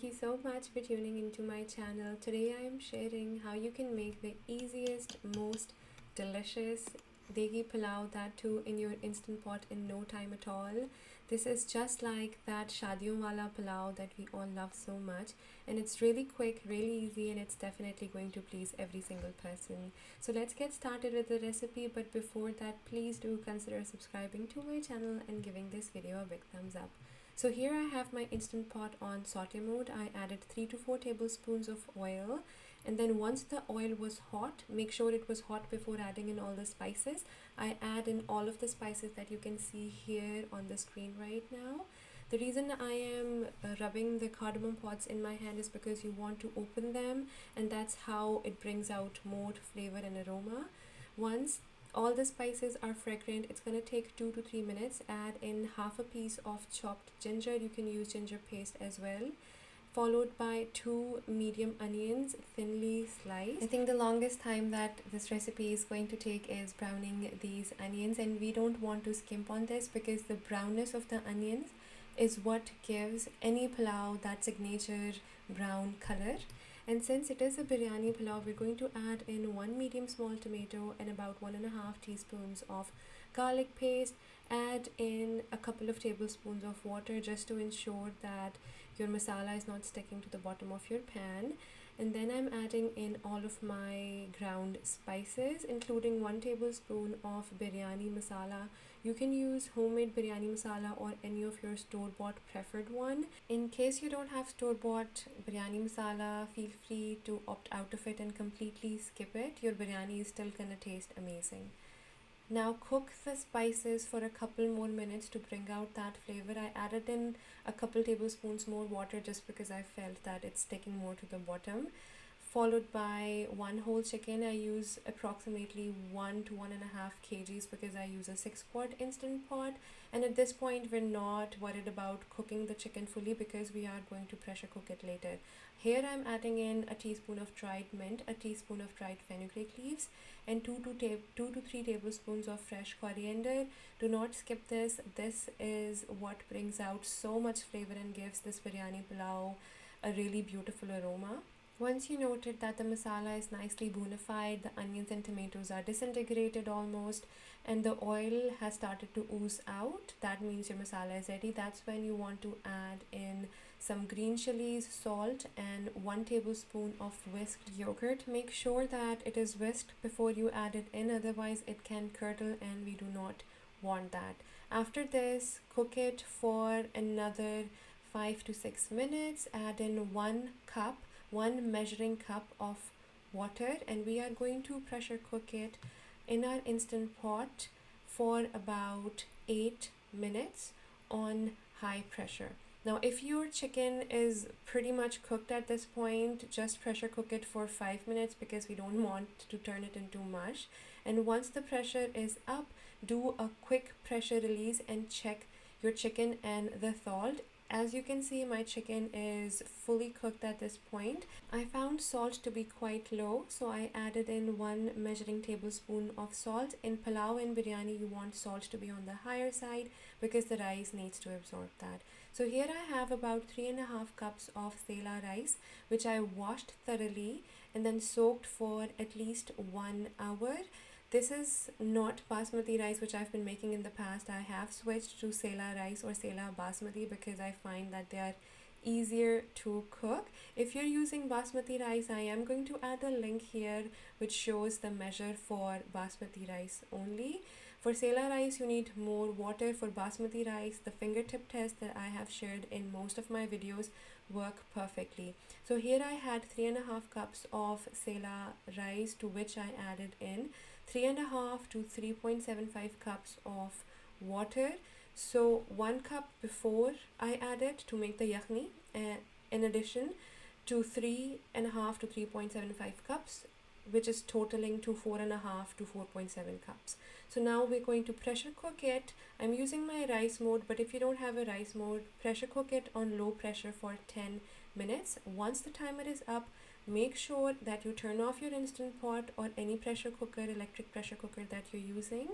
Thank you so much for tuning into my channel. Today I am sharing how you can make the easiest, most delicious Deghi Pulao, that too in your instant pot in no time at all. This is just like that Shadiyon wala pulao that we all love so much, and it's really quick, really easy, and it's definitely going to please every single person. So let's get started with the recipe, but before that, please do consider subscribing to my channel and giving this video a big thumbs up. So here I have my instant pot on saute mode. I added 3 to 4 tablespoons of oil, and then once the oil was hot, make sure it was hot before adding in all the spices. I add in all of the spices that you can see here on the screen right now. The reason I am rubbing the cardamom pods in my hand is because you want to open them, and that's how it brings out more flavor and aroma. Once all the spices are fragrant, it's going to take 2 to 3 minutes. Add in half a piece of chopped ginger. You can use ginger paste as well, followed by 2 medium onions, thinly sliced. I think the longest time that this recipe is going to take is browning these onions, and we don't want to skimp on this because the brownness of the onions is what gives any pulao that signature brown color. And since it is a biryani pulao, we're going to add in 1 medium small tomato and about 1.5 teaspoons of garlic paste. Add in a couple of tablespoons of water just to ensure that your masala is not sticking to the bottom of your pan. And then I'm adding in all of my ground spices, including 1 tablespoon of Biryani Masala. You can use homemade Biryani Masala or any of your store-bought preferred one. In case you don't have store-bought Biryani Masala, feel free to opt out of it and completely skip it. Your biryani is still gonna taste amazing. Now cook the spices for a couple more minutes to bring out that flavor. I added in a couple tablespoons more water just because I felt that it's sticking more to the bottom. Followed by 1 whole chicken. I use approximately 1 to 1.5 kgs because I use a 6-quart instant pot. And at this point, we're not worried about cooking the chicken fully because we are going to pressure cook it later. Here I'm adding in a teaspoon of dried mint, a teaspoon of dried fenugreek leaves, and 2 to 3 tablespoons of fresh coriander. Do not skip this. This is what brings out so much flavor and gives this biryani pulao a really beautiful aroma. Once you noted that the masala is nicely bonified, the onions and tomatoes are disintegrated almost, and the oil has started to ooze out, that means your masala is ready. That's when you want to add in some green chilies, salt, and 1 tablespoon of whisked yogurt. Make sure that it is whisked before you add it in, otherwise it can curdle and we do not want that. After this, cook it for another 5 to 6 minutes. Add in 1 measuring cup of water, and we are going to pressure cook it in our instant pot for about 8 minutes on high pressure. Now if your chicken is pretty much cooked at this point, just pressure cook it for 5 minutes because we don't want to turn it into mush. And once the pressure is up, do a quick pressure release and check your chicken and the salt. As you can see, my chicken is fully cooked at this point. I found salt to be quite low, so I added in 1 measuring tablespoon of salt. In pulao and biryani, you want salt to be on the higher side because the rice needs to absorb that. So here I have about 3.5 cups of Sella rice, which I washed thoroughly and then soaked for at least 1 hour. This is not Basmati rice, which I've been making in the past. I have switched to Sella rice or Sella Basmati because I find that they are easier to cook. If you're using Basmati rice, I am going to add a link here which shows the measure for Basmati rice only. For Sella rice, you need more water. For Basmati rice, the fingertip test that I have shared in most of my videos work perfectly. So here I had 3.5 cups of Sella rice, to which I added in 3.5 to 3.75 cups of water. So 1 cup before I added to make the yakhni, in addition to 3.5 to 3.75 cups, which is totaling to 4.5 to 4.7 cups. So now we're going to pressure cook it. I'm using my rice mode, but if you don't have a rice mode, pressure cook it on low pressure for 10 minutes. Once the timer is up, make sure that you turn off your instant pot or any pressure cooker, electric pressure cooker that you're using,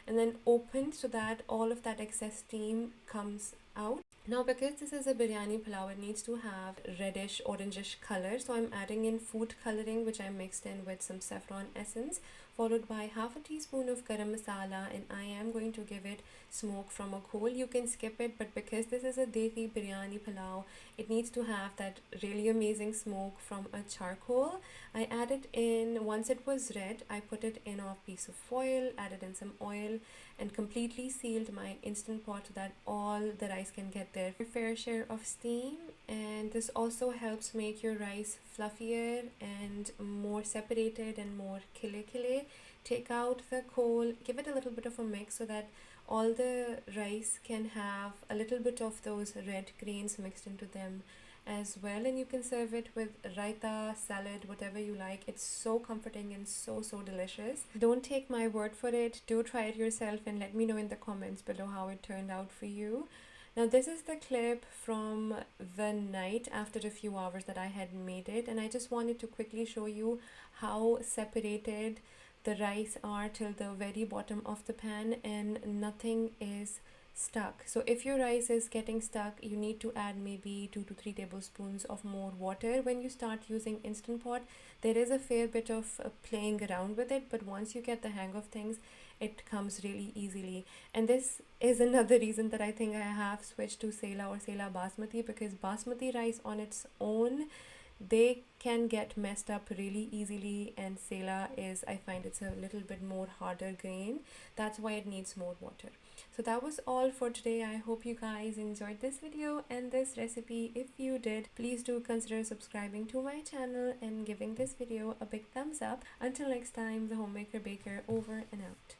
and then open so that all of that excess steam comes out. Now, because this is a biryani pulao, it needs to have reddish, orangish color. So I'm adding in food coloring, which I mixed in with some saffron essence, followed by half a teaspoon of garam masala, and I am going to give it smoke from a coal. You can skip it, but because this is a Deghi biryani pulao, it needs to have that really amazing smoke from a charcoal. I added in, once it was red, I put it in a piece of foil, added in some oil, and completely sealed my instant pot so that all the rice can get their fair share of steam. And this also helps make your rice fluffier and more separated and more kile kile. Take out the coal, give it a little bit of a mix so that all the rice can have a little bit of those red grains mixed into them as well, and you can serve it with raita, salad, whatever you like. It's so comforting and so delicious. Don't take my word for it, do try it yourself and let me know in the comments below how it turned out for you. Now this is the clip from the night after a few hours that I had made it, and I just wanted to quickly show you how separated the rice are till the very bottom of the pan and nothing is stuck. So if your rice is getting stuck, you need to add maybe 2 to 3 tablespoons of more water. When you start using instant pot, there is a fair bit of playing around with it, but once you get the hang of things, it comes really easily. And this is another reason that I think I have switched to Sella or Sella Basmati, because Basmati rice on its own, they can get messed up really easily, and Sela is, I find it's a little bit more harder grain. That's why it needs more water. So that was all for today. I hope you guys enjoyed this video and this recipe. If you did, please do consider subscribing to my channel and giving this video a big thumbs up. Until next time, the homemaker baker over and out.